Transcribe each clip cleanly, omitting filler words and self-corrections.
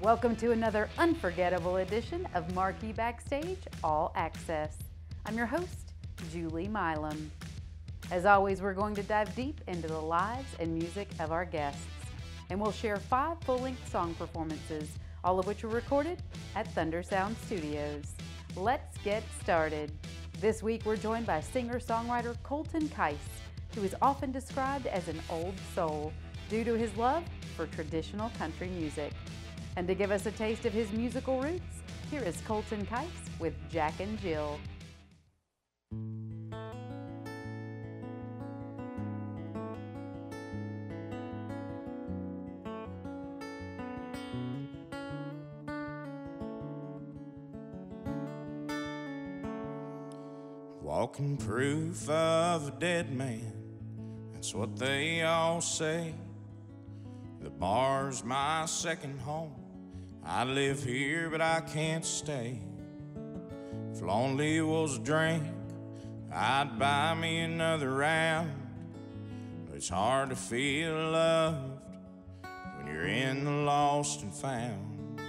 Welcome to another unforgettable edition of Marquee Backstage All Access. I'm your host, Julie Milam. As always, we're going to dive deep into the lives and music of our guests, and we'll share 5 full-length song performances, all of which were recorded at Thunder Sound Studios. Let's get started. This week, we're joined by singer-songwriter Colton Kise, who is often described as an old soul due to his love for traditional country music. And to give us a taste of his musical roots, here is Colton Kise with Jack and Jill. Walking proof of a dead man, that's what they all say. The bar's my second home. I live here, but I can't stay. If lonely was a drink, I'd buy me another round. But it's hard to feel loved when you're in the lost and found.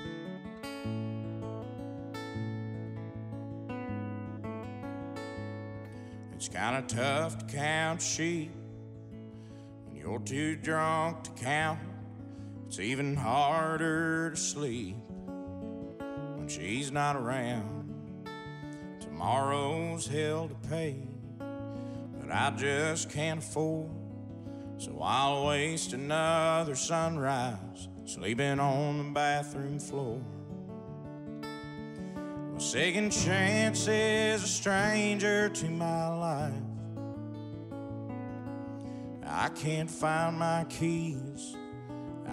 It's kind of tough to count sheep when you're too drunk to count. It's even harder to sleep when she's not around. Tomorrow's hell to pay, but I just can't afford. So I'll waste another sunrise sleeping on the bathroom floor. Well, second chance is a stranger to my life. I can't find my keys,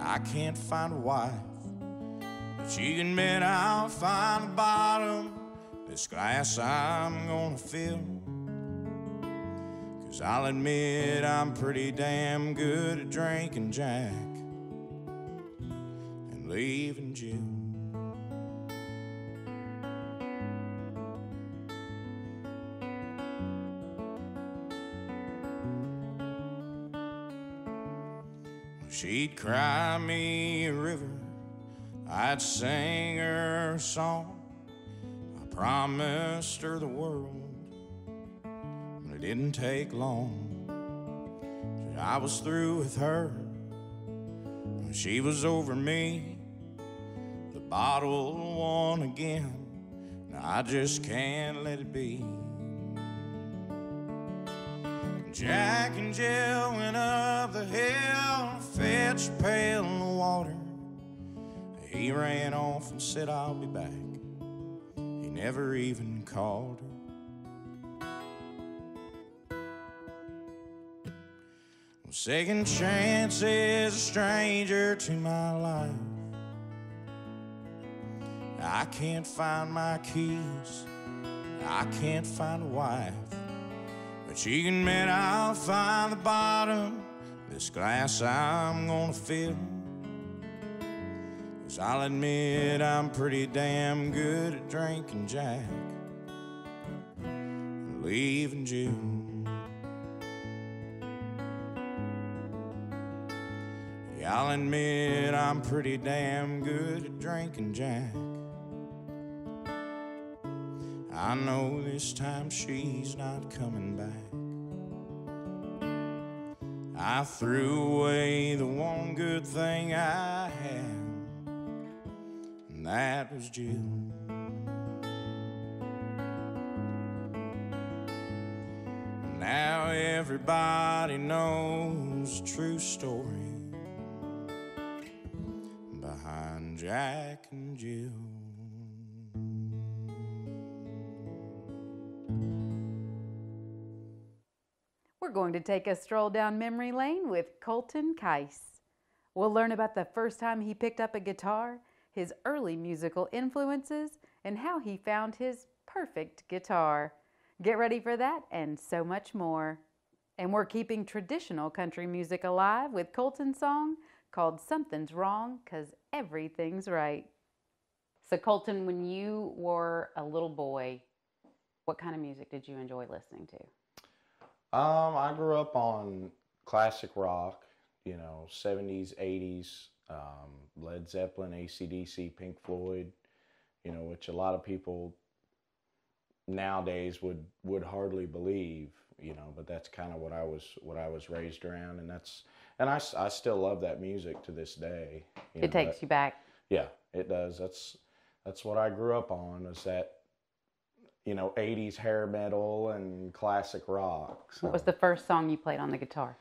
I can't find a wife, but you can bet I'll find the bottom this glass I'm gonna fill. 'Cause I'll admit I'm pretty damn good at drinking Jack and leaving Jill. She'd cry me a river, I'd sing her a song. I promised her the world, but it didn't take long. I was through with her, she was over me. The bottle won again, now I just can't let it be. Jack and Jill went up the hill, fetched a pail of water. He ran off and said, I'll be back. He never even called her. Well, second chance is a stranger to my life. I can't find my keys, I can't find a wife, but you can bet I'll find the bottom this glass I'm gonna fill. 'Cause I'll admit I'm pretty damn good at drinking Jack and leaving Jill. Yeah, I'll admit I'm pretty damn good at drinking Jack. I know this time she's not coming back. I threw away the one good thing I had, and that was Jill. Now everybody knows the true story behind Jack and Jill. We're going to take a stroll down memory lane with Colton Kise. We'll learn about the first time he picked up a guitar, his early musical influences, and how he found his perfect guitar. Get ready for that and so much more. And we're keeping traditional country music alive with Colton's song called Something's Wrong 'Cause Everything's Right. So Colton, when you were a little boy, what kind of music did you enjoy listening to? I grew up on classic rock, 70s, 80s. Led Zeppelin, AC/DC, Pink Floyd, you know, which a lot of people nowadays would hardly believe, you know, but that's kind of what I was raised around, and I still love that music to this day. It takes you back. Yeah, it does. That's what I grew up on, is that, you know, 80s hair metal and classic rock. So. What was the first song you played on the guitar?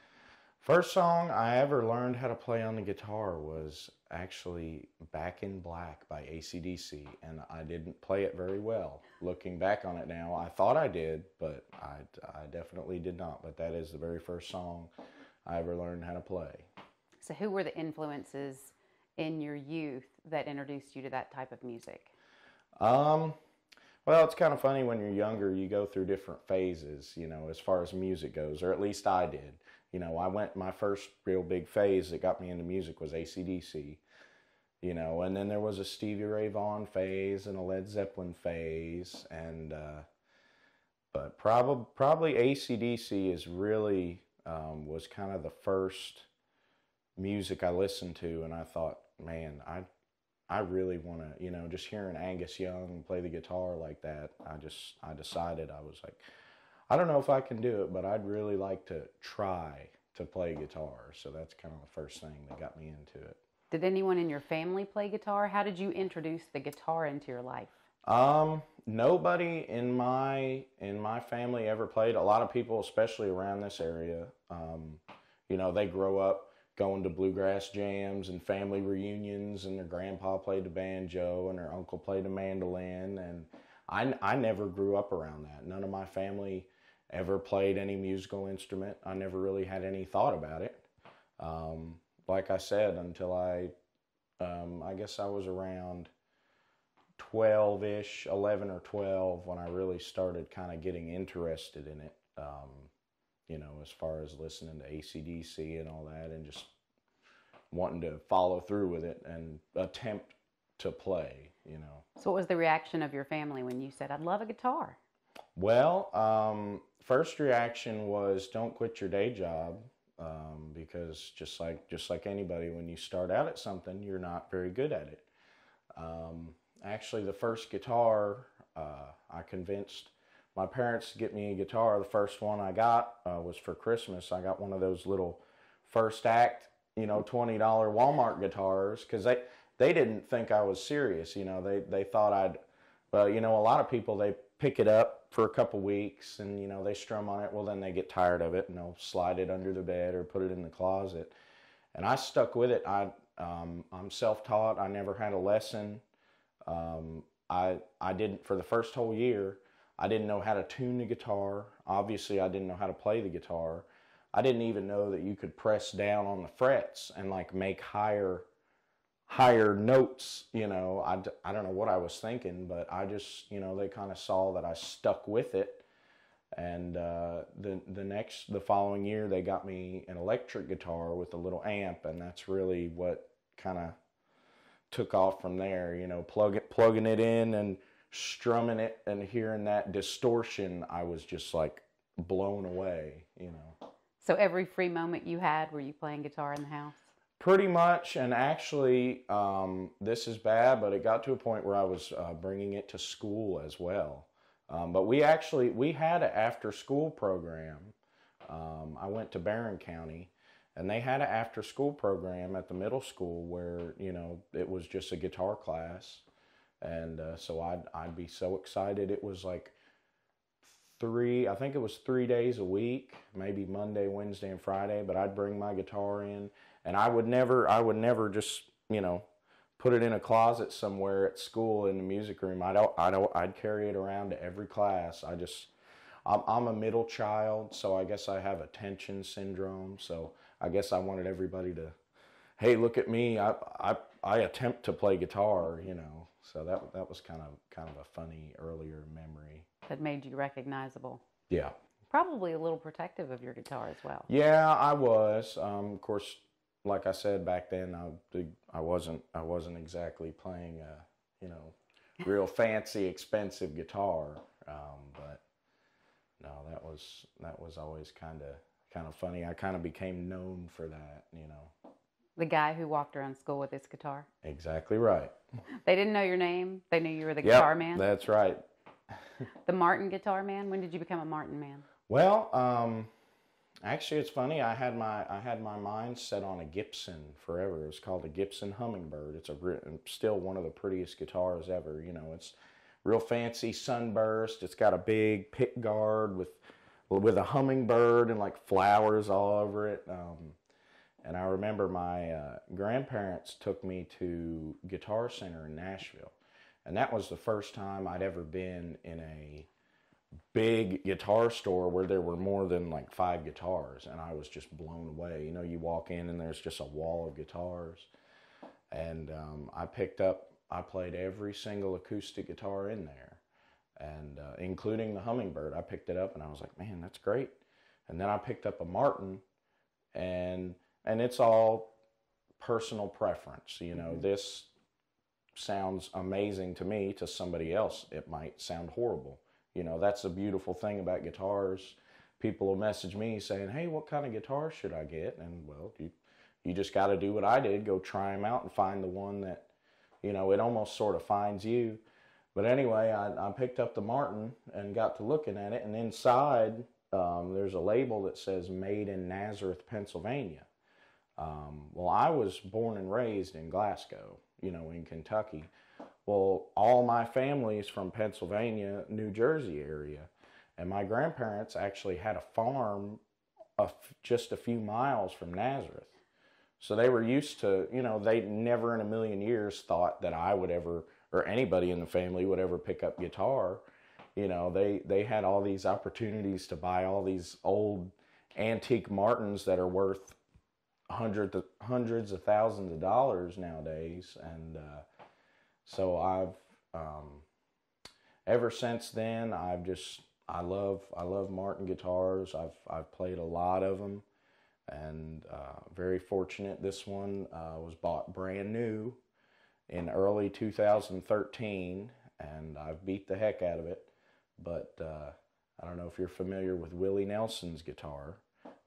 First song I ever learned how to play on the guitar was actually Back in Black by AC/DC, and I didn't play it very well. Looking back on it now, I thought I did, but I definitely did not. But that is the very first song I ever learned how to play. So who were the influences in your youth that introduced you to that type of music? Well, it's kind of funny when you're younger, you go through different phases, you know, as far as music goes, or at least I did. You know, my first real big phase that got me into music was AC/DC, you know, and then there was a Stevie Ray Vaughan phase and a Led Zeppelin phase, and, but probably AC/DC is really, was kind of the first music I listened to, and I thought, man, I really want to, you know, just hearing Angus Young play the guitar like that, I decided, I was like, I don't know if I can do it, but I'd really like to try to play guitar. So that's kind of the first thing that got me into it. Did anyone in your family play guitar? How did you introduce the guitar into your life? Nobody in my family ever played. A lot of people, especially around this area, you know, they grow up going to bluegrass jams and family reunions, and their grandpa played the banjo and their uncle played the mandolin, and I never grew up around that. None of my family ever played any musical instrument. I never really had any thought about it. Like I said, until I guess I was around 12-ish, 11 or 12, when I really started kind of getting interested in it. You know, as far as listening to AC/DC and all that, and just wanting to follow through with it and attempt to play, you know. So what was the reaction of your family when you said, I'd love a guitar? Well, first reaction was, don't quit your day job, because just like anybody, when you start out at something, you're not very good at it. Actually, the first guitar, I convinced my parents to get me a guitar. The first one I got was for Christmas. I got one of those little first act, you know, $20 Walmart guitars, because they didn't think I was serious. You know, they thought well, you know, a lot of people, they pick it up for a couple weeks and, you know, they strum on it. Well, then they get tired of it and they'll slide it under the bed or put it in the closet. And I stuck with it. I'm self-taught. I never had a lesson. I didn't, for the first whole year, I didn't know how to tune the guitar. Obviously, I didn't know how to play the guitar. I didn't even know that you could press down on the frets and like make higher notes. You know, I don't know what I was thinking, but I just, you know, they kind of saw that I stuck with it. And the following year, they got me an electric guitar with a little amp, and that's really what kind of took off from there. You know, plugging it in and strumming it and hearing that distortion, I was just like blown away, you know. So every free moment you had, were you playing guitar in the house? Pretty much, and actually, this is bad, but it got to a point where I was bringing it to school as well. But we had an after-school program. I went to Barron County, and they had an after-school program at the middle school where, you know, it was just a guitar class. And so I'd be so excited. It was like I think it was 3 days a week, maybe Monday, Wednesday, and Friday. But I'd bring my guitar in, and I would never just, you know, put it in a closet somewhere at school in the music room. I'd carry it around to every class. I'm a middle child, so I guess I have attention syndrome. So I guess I wanted everybody to, hey, look at me. I attempt to play guitar, you know. So that was kind of a funny earlier memory. That made you recognizable. Yeah. Probably a little protective of your guitar as well. Yeah, I was. Of course, like I said back then, I wasn't exactly playing a, you know, real fancy, expensive guitar. But no, that was always kind of funny. I kind of became known for that, you know. The guy who walked around school with his guitar. Exactly right. They didn't know your name. They knew you were the Yep, guitar man. That's right. The Martin guitar man. When did you become a Martin man? Well, actually, it's funny. I had my mind set on a Gibson forever. It was called a Gibson Hummingbird. It's still one of the prettiest guitars ever. You know, it's real fancy sunburst. It's got a big pick guard with a hummingbird and like flowers all over it. And I remember my grandparents took me to Guitar Center in Nashville, and that was the first time I'd ever been in a big guitar store where there were more than like 5 guitars, and I was just blown away. You know, you walk in and there's just a wall of guitars, and I played every single acoustic guitar in there, and including the Hummingbird. I picked it up and I was like, man, that's great. And then I picked up a Martin, and it's all personal preference. You know, this sounds amazing to me. To somebody else, it might sound horrible. You know, that's the beautiful thing about guitars. People will message me saying, hey, what kind of guitar should I get? And, well, you just got to do what I did. Go try them out and find the one that, you know, it almost sort of finds you. But anyway, I picked up the Martin and got to looking at it. And inside, there's a label that says Made in Nazareth, Pennsylvania. Well, I was born and raised in Glasgow, you know, in Kentucky. Well, all my family's from Pennsylvania, New Jersey area. And my grandparents actually had a farm just a few miles from Nazareth. So they were used to, you know, they never in a million years thought that I would ever, or anybody in the family would ever pick up guitar. You know, they had all these opportunities to buy all these old antique Martins that are worth hundreds of thousands of dollars nowadays. And so I've ever since then I love Martin guitars. I've played a lot of them, and very fortunate. This one was bought brand new in early 2013, and I've beat the heck out of it. But I don't know if you're familiar with Willie Nelson's guitar,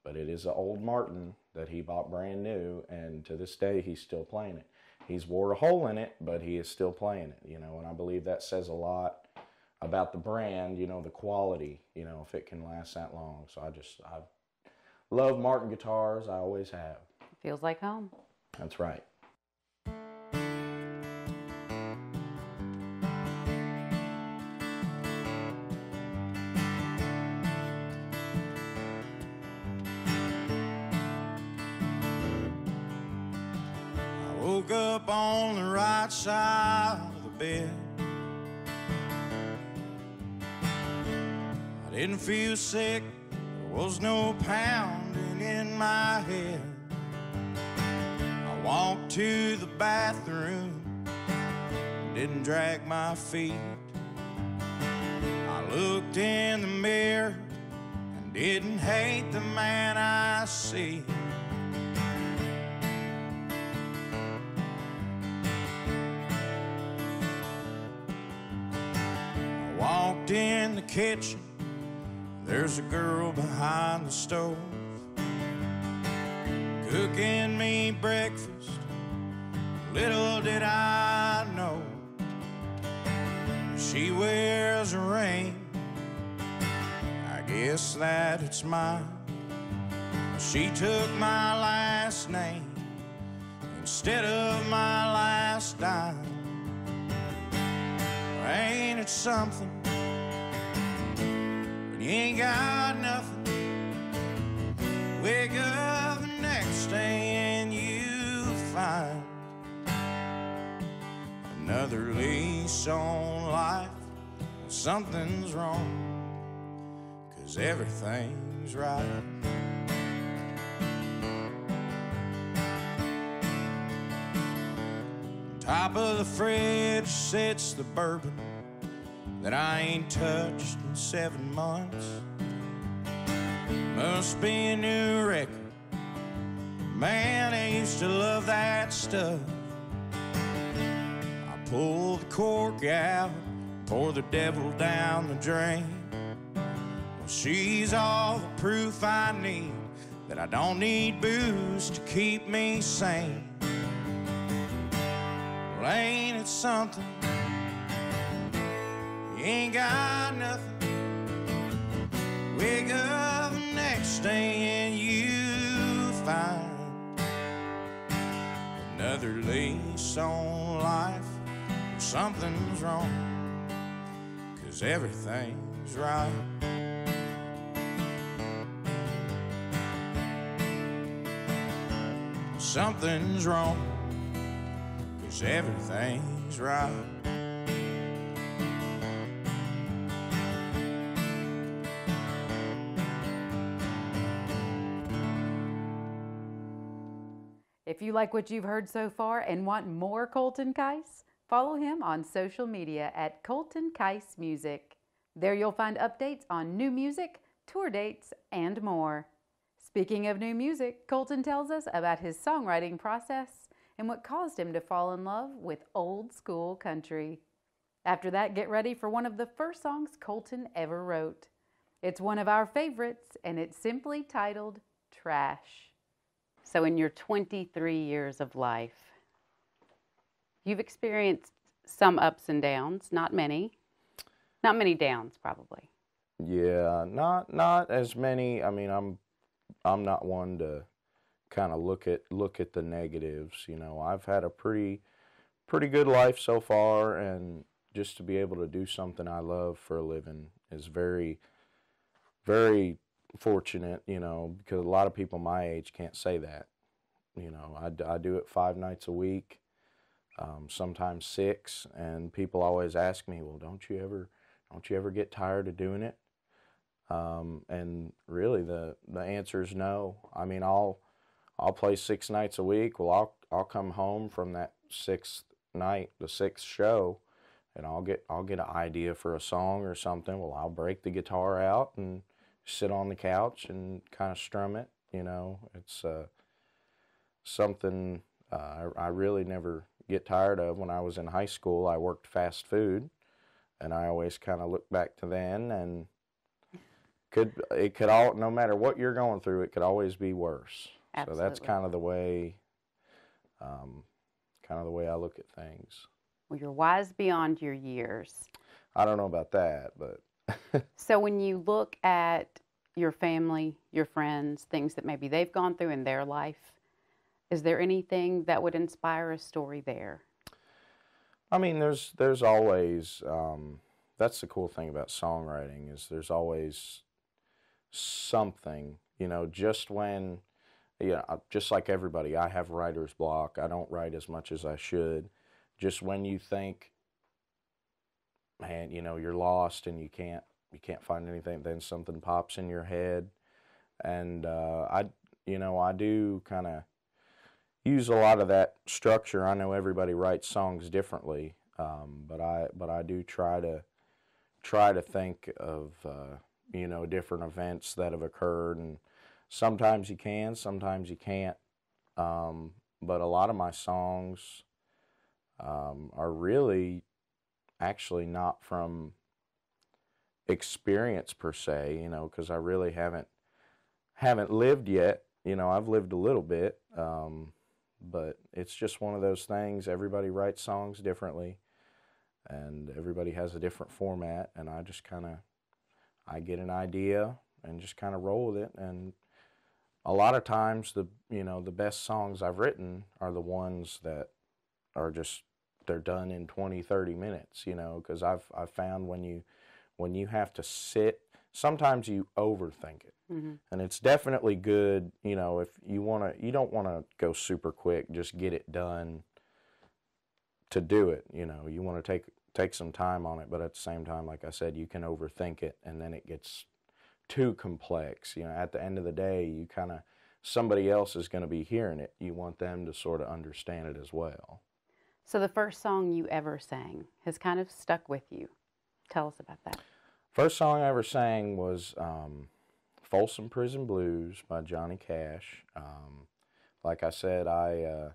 but it is an old Martin that he bought brand new, and to this day he's still playing it. He's wore a hole in it, but he is still playing it, you know, and I believe that says a lot about the brand, you know, the quality, you know, if it can last that long. So I love Martin guitars. I always have. Feels like home. That's right. Woke up on the right side of the bed. I didn't feel sick, there was no pounding in my head. I walked to the bathroom, didn't drag my feet. I looked in the mirror and didn't hate the man I see. Walked in the kitchen, there's a girl behind the stove, cooking me breakfast. Little did I know, she wears a ring, I guess that it's mine. She took my last name instead of my last dime. Ain't it something when you ain't got nothing? Wake up the next day and you find another lease on life. Something's wrong, 'cause everything's right. Top of the fridge sits the bourbon that I ain't touched in 7 months. Must be a new record. Man, I used to love that stuff. I pull the cork out, pour the devil down the drain. Well, she's all the proof I need that I don't need booze to keep me sane. Well, ain't it something? You ain't got nothing. Wake up the next day and you find another lease on life. Something's wrong, 'cause everything's right. Something's wrong, 'cause everything's right. If you like what you've heard so far and want more Colton Kise, follow him on social media at Colton Kise Music. There you'll find updates on new music, tour dates, and more. Speaking of new music, Colton tells us about his songwriting process and what caused him to fall in love with old school country. After that, get ready for one of the first songs Colton ever wrote. It's one of our favorites, and it's simply titled Trash. So in your 23 years of life, you've experienced some ups and downs, not many. Not many downs, probably. Yeah, not as many. I mean, I'm not one to kind of look at the negatives. You know, I've had a pretty good life so far, and just to be able to do something I love for a living is very, very fortunate. You know, because a lot of people my age can't say that. You know, I do it 5 nights a week, sometimes 6, and people always ask me, well, don't you ever get tired of doing it? And really the answer is no. I mean, I'll play 6 nights a week. Well, I'll come home from that 6th night, the 6th show, and I'll get an idea for a song or something. Well, I'll break the guitar out and sit on the couch and kind of strum it. You know, it's something I really never get tired of. When I was in high school, I worked fast food, and I always kind of look back to then, and it could all, no matter what you're going through, it could always be worse. Absolutely. So that's kind of the way I look at things. Well, you're wise beyond your years. I don't know about that, but So when you look at your family, your friends, things that maybe they've gone through in their life, is there anything that would inspire a story there? I mean, there's always, that's the cool thing about songwriting, is there's always something, you know, just when, just like everybody, I have writer's block. I don't write as much as I should. Just when you think, man, you know, you're lost and you can't find anything, then something pops in your head. And I do kind of use a lot of that structure. I know everybody writes songs differently, but I do try to think of different events that have occurred, and sometimes you can, sometimes you can't. But a lot of my songs are really actually not from experience per se, you know, because I really haven't lived yet. You know, I've lived a little bit. But it's just one of those things. Everybody writes songs differently, and everybody has a different format, and I get an idea and just kind of roll with it. And a lot of times the best songs I've written are the ones that are they're done in 20, 30 minutes, you know, because I've found when you have to sit, sometimes you overthink it. Mm-hmm. And it's definitely good, you know, if you don't want to go super quick, just get it done to do it, you know. You want to take some time on it, but at the same time, like I said, you can overthink it, and then it gets too complex. You know, at the end of the day, somebody else is going to be hearing it. You want them to sort of understand it as well. So the first song you ever sang has kind of stuck with you. Tell us about that. First song I ever sang was Folsom Prison Blues by Johnny Cash. Like I said, I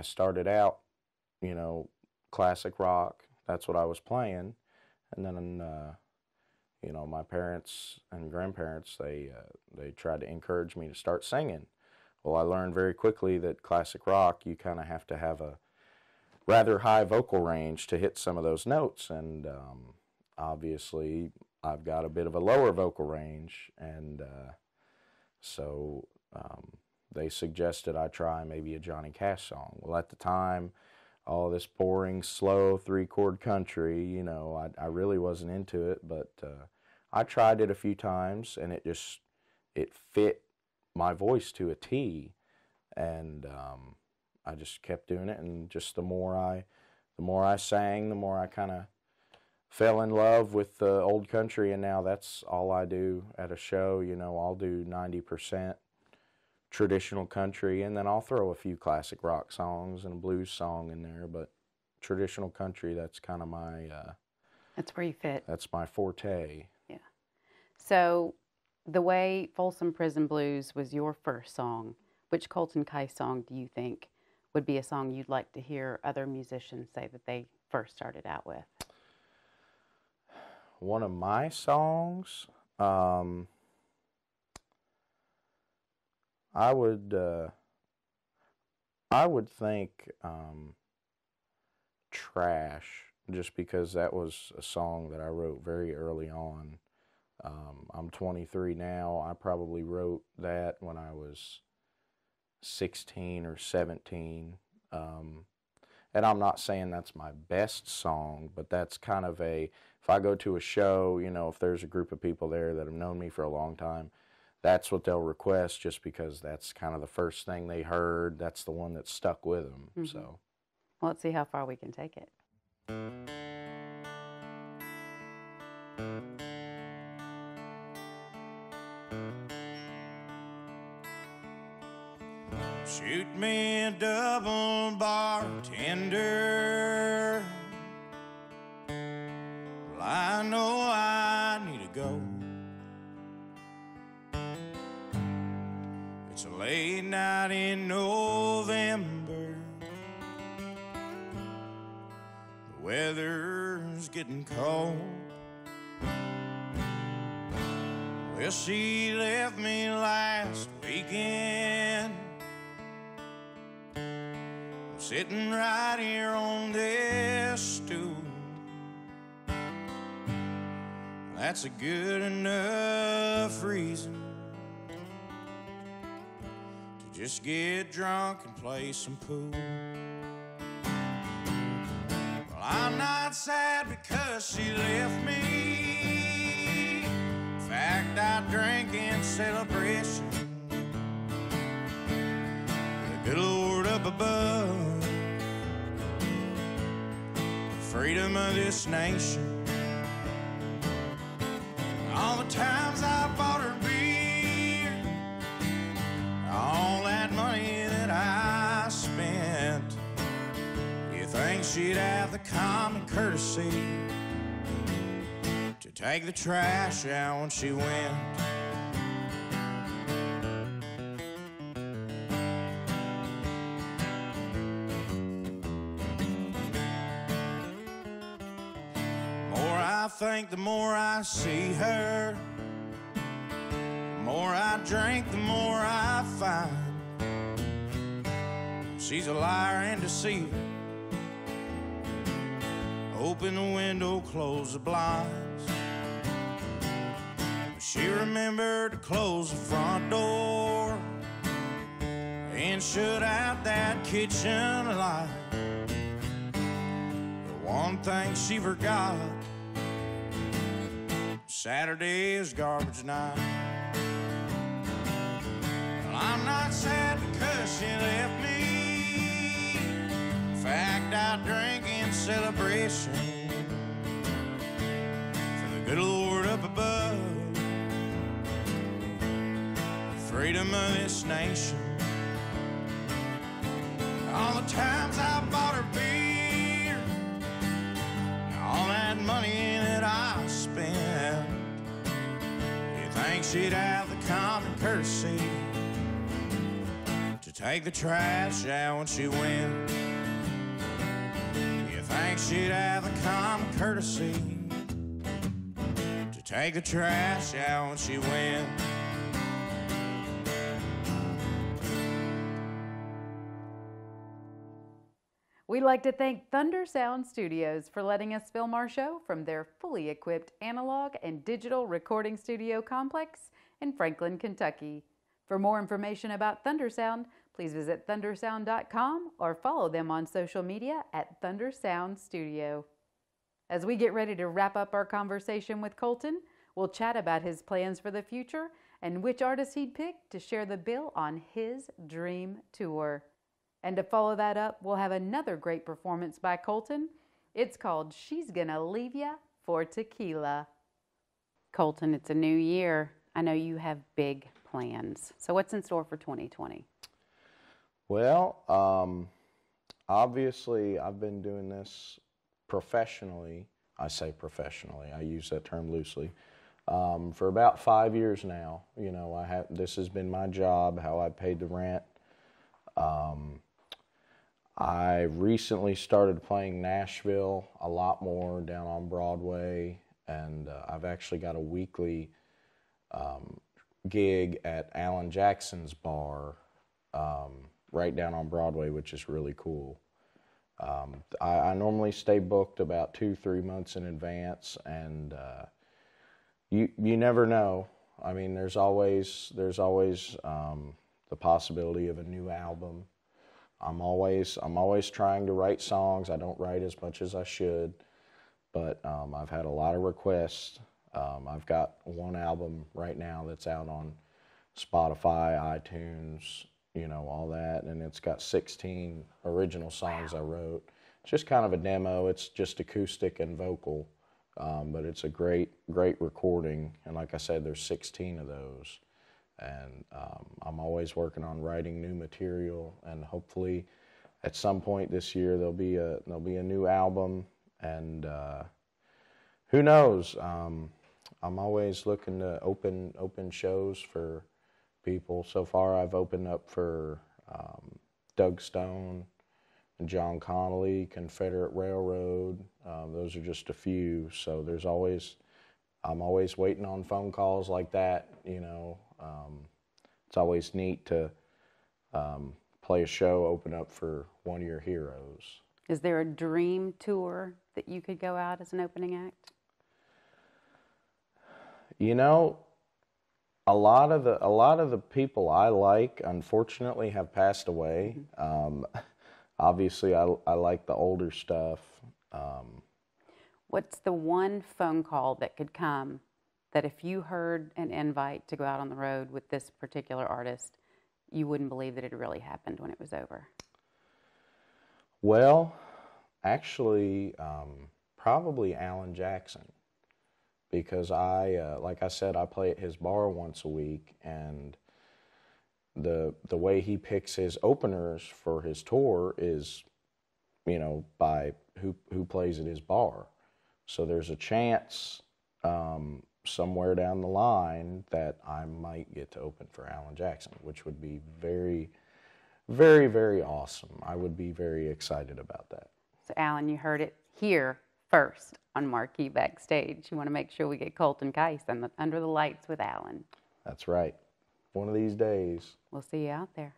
started out, you know, classic rock. That's what I was playing. And then, you know, my parents and grandparents, they tried to encourage me to start singing. Well, I learned very quickly that classic rock, you kind of have to have a rather high vocal range to hit some of those notes, and obviously I've got a bit of a lower vocal range, and so they suggested I try maybe a Johnny Cash song. Well, at the time, all this boring, slow, three-chord country, you know, I really wasn't into it, but I tried it a few times, and it fit my voice to a T, and I just kept doing it, and just the more I sang, the more I kind of fell in love with the old country, and now that's all I do at a show. You know, I'll do 90% traditional country, and then I'll throw a few classic rock songs and a blues song in there, but traditional country, that's kind of my... that's where you fit. That's my forte. Yeah. So the way Folsom Prison Blues was your first song, which Colton Kise song do you think would be a song you'd like to hear other musicians say that they first started out with? One of my songs, I would think Trash, just because that was a song that I wrote very early on. I'm 23 now. I probably wrote that when I was 16 or 17. And I'm not saying that's my best song, but that's kind of if I go to a show, you know, if there's a group of people there that have known me for a long time, that's what they'll request, just because that's kind of the first thing they heard. That's the one that stuck with them. Mm-hmm. So, well, let's see how far we can take it. Shoot me a double bartender. Well, I know I need to go. It's a late night in November. The weather's getting cold. Well, she left me last weekend, sitting right here on this stool. That's a good enough reason to just get drunk and play some pool. Well, I'm not sad because she left me. In fact, I drink in celebration. The good Lord up above, freedom of this nation. All the times I bought her beer, all that money that I spent, you think she'd have the common courtesy to take the trash out when she went? I think the more I see her, the more I drink, the more I find she's a liar and deceiver. Open the window, close the blinds. She remembered to close the front door and shut out that kitchen light. The one thing she forgot, Saturday is garbage night. Well, I'm not sad because she left me. In fact, I drink in celebration for the good Lord up above, the freedom of this nation. All the times I bought her beer, all that money that I spent, you think she'd have the common courtesy to take the trash out when she went? You think she'd have the common courtesy to take the trash out when she went. We'd like to thank Thunder Sound Studios for letting us film our show from their fully equipped analog and digital recording studio complex in Franklin, Kentucky. For more information about Thunder Sound, please visit thundersound.com or follow them on social media at Thunder Sound Studio. As we get ready to wrap up our conversation with Colton, we'll chat about his plans for the future and which artist he'd pick to share the bill on his dream tour. And to follow that up, we'll have another great performance by Colton. It's called She's Gonna Leave Ya for Tequila. Colton, it's a new year. I know you have big plans. So what's in store for 2020? Well, obviously I've been doing this professionally. I say professionally, I use that term loosely, for about 5 years now. You know, this has been my job, how I paid the rent. I recently started playing Nashville a lot more down on Broadway, and I've actually got a weekly gig at Alan Jackson's bar right down on Broadway, which is really cool. I normally stay booked about 2-3 months in advance, and you never know. I mean, there's always the possibility of a new album. I'm always trying to write songs. I don't write as much as I should, but I've had a lot of requests. I've got one album right now that's out on Spotify, iTunes, you know, all that, and it's got 16 original songs I wrote. It's just kind of a demo. It's just acoustic and vocal, but it's a great recording, and like I said, there's 16 of those. And I'm always working on writing new material, and hopefully at some point this year there'll be a new album, and who knows, I'm always looking to open shows for people. So far I've opened up for Doug Stone and John Connolly, Confederate Railroad. Those are just a few, so I'm always waiting on phone calls like that, you know. It's always neat to play a show, open up for one of your heroes. Is there a dream tour that you could go out as an opening act? You know, a lot of the people I like, unfortunately, have passed away. Obviously, I like the older stuff. What's the one phone call that could come that if you heard an invite to go out on the road with this particular artist, you wouldn't believe that it really happened when it was over? Well, actually, probably Alan Jackson, because like I said, I play at his bar once a week, and the way he picks his openers for his tour is, you know, by who plays at his bar. So there's a chance somewhere down the line that I might get to open for Alan Jackson, which would be very, very, very awesome. I would be very excited about that. So, Alan, you heard it here first on Marquee Backstage. You want to make sure we get Colton Kise under the lights with Alan. That's right. One of these days. We'll see you out there.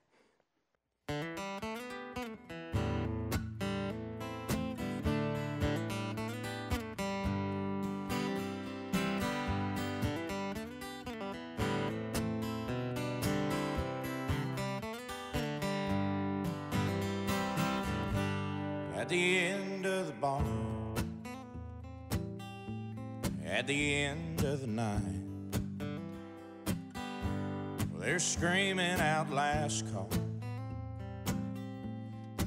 At the end of the bar, at the end of the night, well, they're screaming out last call.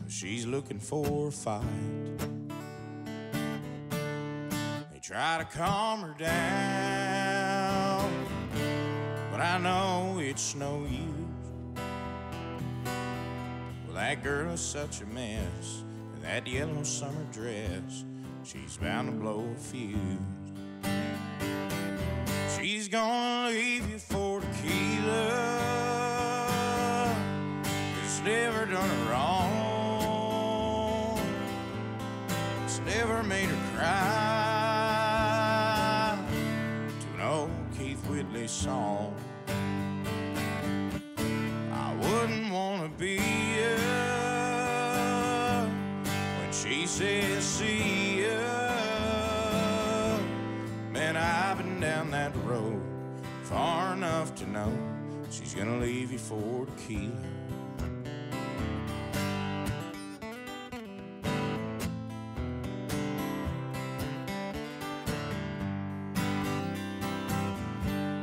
She's looking for a fight. They try to calm her down, but I know it's no use. Well, that girl is such a mess. That yellow summer dress, she's bound to blow a fuse. She's gonna leave you for tequila. It's never done her wrong. It's never made her cry. Too song. I wouldn't want to be you when she says see ya. Man, I've been down that road far enough to know she's gonna leave you for tequila.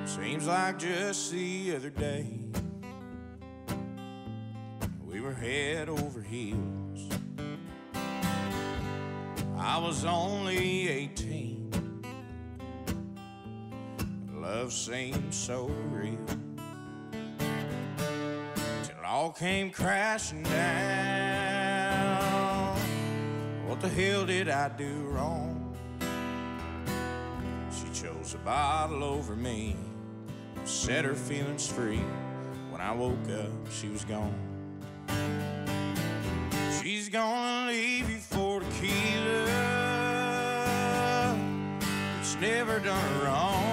Seems like just the other day we were head over heels. I was only 18. Love seemed so real till it all came crashing down. What the hell did I do wrong? She chose a bottle over me, set her feelings free. When I woke up, she was gone. She's gonna leave you for tequila. It's never done her wrong.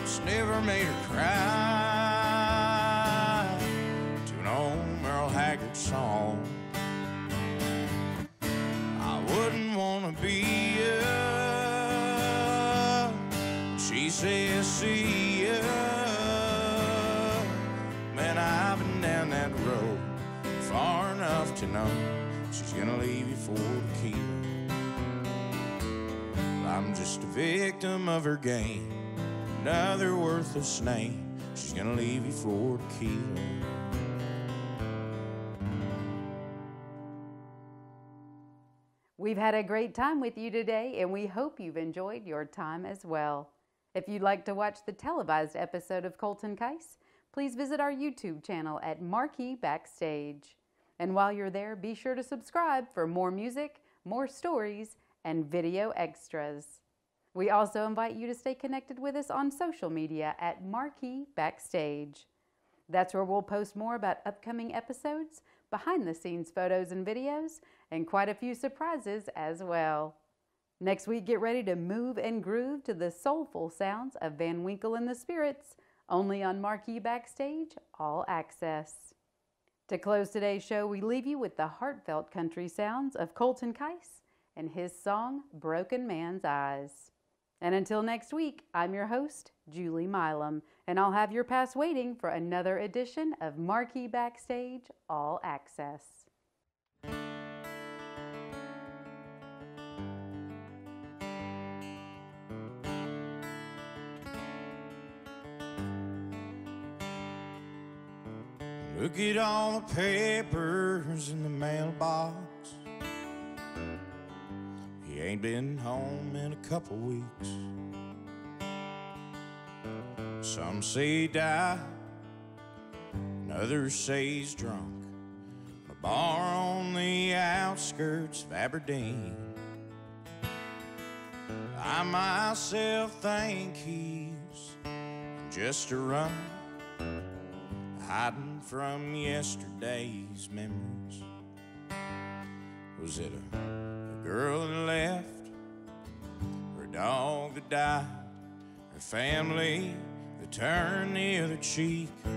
It's never made her cry to an old Merle Haggard song. I wouldn't want to be you. She says, see ya. Man, I've been down that road far enough to know she's gonna leave you for tequila. I'm just a victim of her game, another worthless name. She's gonna leave you for tequila. We've had a great time with you today, and we hope you've enjoyed your time as well. If you'd like to watch the televised episode of Colton Kise, please visit our YouTube channel at Marquee Backstage. And while you're there, be sure to subscribe for more music, more stories, and video extras. We also invite you to stay connected with us on social media at Marquee Backstage. That's where we'll post more about upcoming episodes, behind-the-scenes photos and videos, and quite a few surprises as well. Next week, get ready to move and groove to the soulful sounds of Van Winkle and the Spirits, only on Marquee Backstage, All Access. To close today's show, we leave you with the heartfelt country sounds of Colton Kise and his song, Broken Man's Eyes. And until next week, I'm your host, Julie Milam, and I'll have your pass waiting for another edition of Marquee Backstage, All Access. Look at all the papers in the mailbox. He ain't been home in a couple weeks. Some say he died, and others say he's drunk in a bar on the outskirts of Aberdeen. I myself think he's just a runner, hiding from yesterday's memories. Was it a girl that left, or a dog that died, or family that turned the other cheek? Well,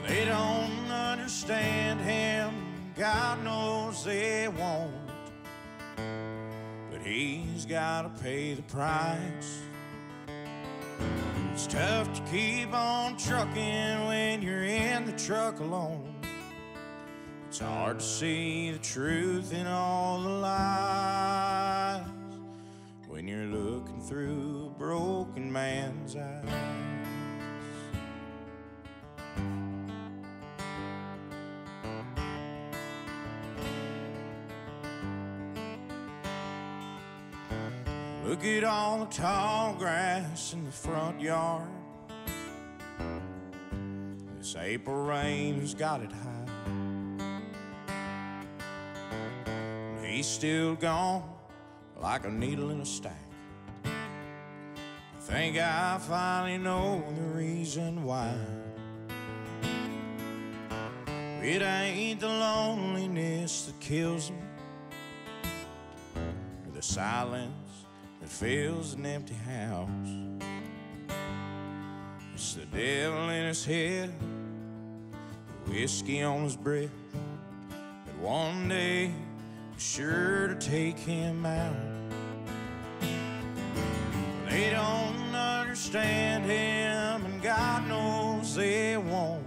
they don't understand him, God knows they won't, but he's gotta pay the price. It's tough to keep on trucking when you're in the truck alone. It's hard to see the truth in all the lies when you're looking through a broken man's eyes. Look at all the tall grass in the front yard. This April rain has got it high. He's still gone like a needle in a stack. I think I finally know the reason why. It ain't the loneliness that kills him, or the silence that fills an empty house. It's the devil in his head, the whiskey on his breath, that one day is sure to take him out. They don't understand him, and God knows they won't,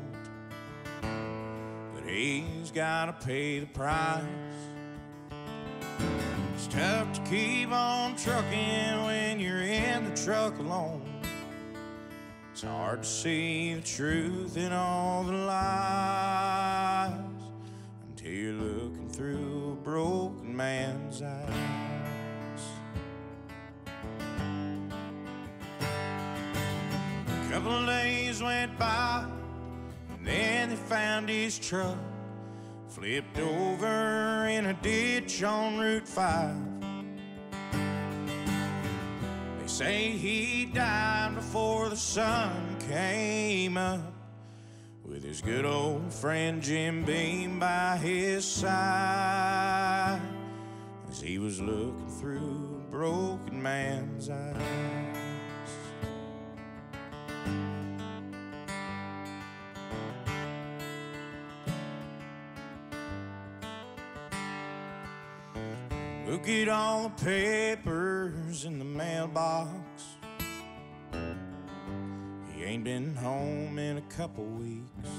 but he's gotta pay the price. It's tough to keep on trucking when you're in the truck alone. It's hard to see the truth in all the lies until you're looking through a broken man's eyes. A couple of days went by, and then they found his truck flipped over in a ditch on Route 5. They say he died before the sun came up, with his good old friend Jim Beam by his side, as he was looking through a broken man's eyes. Look at all the papers in the mailbox. He ain't been home in a couple weeks.